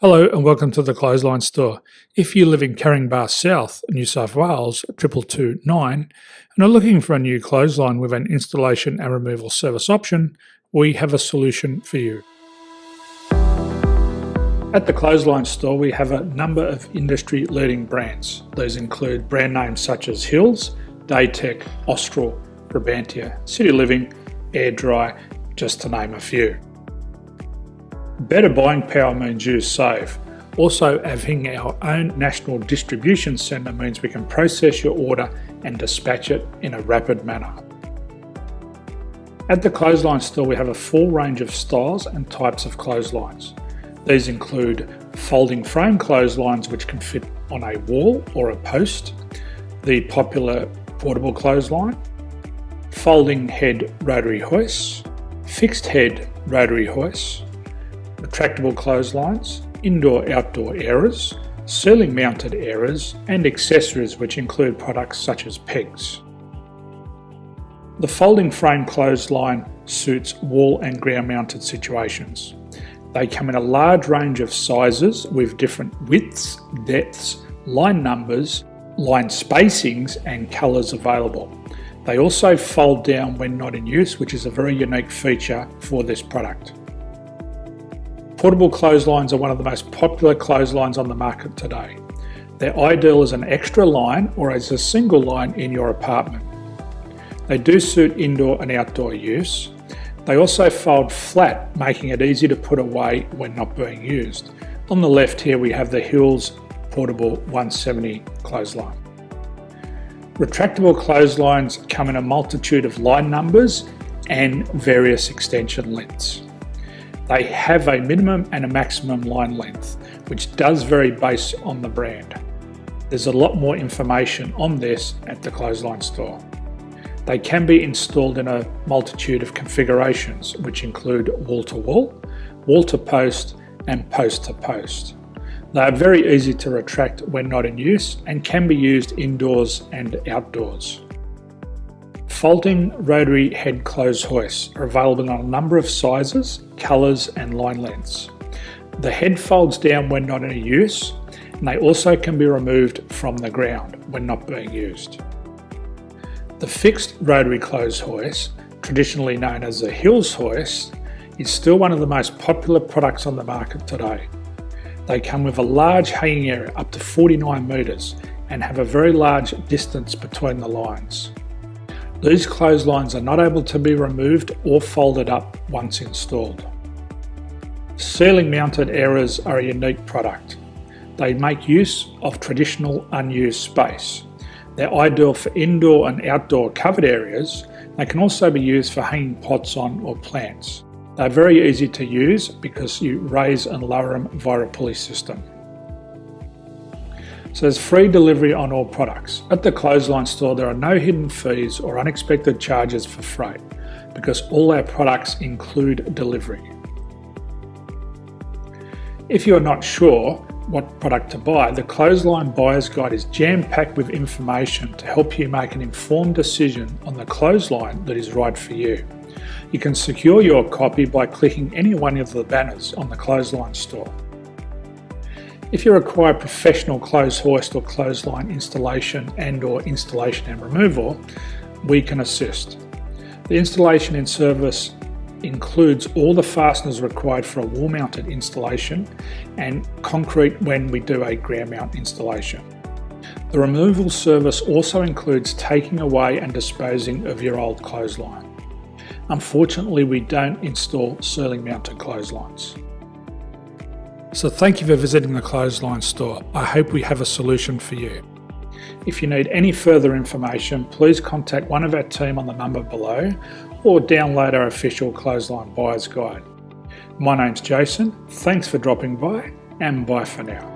Hello and welcome to the Clothesline Store. If you live in Caringbah South, New South Wales, 2229, and are looking for a new clothesline with an installation and removal service option, we have a solution for you. At the Clothesline Store, we have a number of industry-leading brands. These include brand names such as Hills, Daytech, Austral, Brabantia, City Living, Air Dry, just to name a few. Better buying power means you save. Also, having our own national distribution centre means we can process your order and dispatch it in a rapid manner. At the Clothesline Store, we have a full range of styles and types of clotheslines. These include folding frame clotheslines which can fit on a wall or a post, the popular portable clothesline, folding head rotary hoists, fixed head rotary hoists, retractable clotheslines, indoor-outdoor airers, ceiling mounted airers, and accessories which include products such as pegs. The folding frame clothesline suits wall and ground mounted situations. They come in a large range of sizes with different widths, depths, line numbers, line spacings and colours available. They also fold down when not in use, which is a very unique feature for this product. Portable clotheslines are one of the most popular clotheslines on the market today. They're ideal as an extra line or as a single line in your apartment. They do suit indoor and outdoor use. They also fold flat, making it easy to put away when not being used. On the left here we have the Hills Portable 170 clothesline. Retractable clotheslines come in a multitude of line numbers and various extension lengths. They have a minimum and a maximum line length, which does vary based on the brand. There's a lot more information on this at the Clothesline Store. They can be installed in a multitude of configurations, which include wall-to-wall, wall-to-post, and post-to-post. They are very easy to retract when not in use and can be used indoors and outdoors. Folding rotary head clothes hoists are available in a number of sizes, colours and line lengths. The head folds down when not in use, and they also can be removed from the ground when not being used. The fixed rotary clothes hoist, traditionally known as the Hills hoist, is still one of the most popular products on the market today. They come with a large hanging area up to 49 metres and have a very large distance between the lines. These clotheslines are not able to be removed or folded up once installed. Ceiling mounted airers are a unique product. They make use of traditional unused space. They're ideal for indoor and outdoor covered areas. They can also be used for hanging pots on or plants. They're very easy to use because you raise and lower them via a pulley system. So there's free delivery on all products. At the Clothesline Store, there are no hidden fees or unexpected charges for freight because all our products include delivery. If you're not sure what product to buy, the Clothesline Buyer's Guide is jam-packed with information to help you make an informed decision on the clothesline that is right for you. You can secure your copy by clicking any one of the banners on the Clothesline Store. If you require professional clothes hoist or clothesline installation and/or installation and removal, we can assist. The installation and service includes all the fasteners required for a wall-mounted installation and concrete when we do a ground mount installation. The removal service also includes taking away and disposing of your old clothesline. Unfortunately, we don't install ceiling mounted clotheslines. So thank you for visiting the Clothesline Store. I hope we have a solution for you. If you need any further information, please contact one of our team on the number below or download our official Clothesline Buyer's Guide. My name's Jason, thanks for dropping by and bye for now.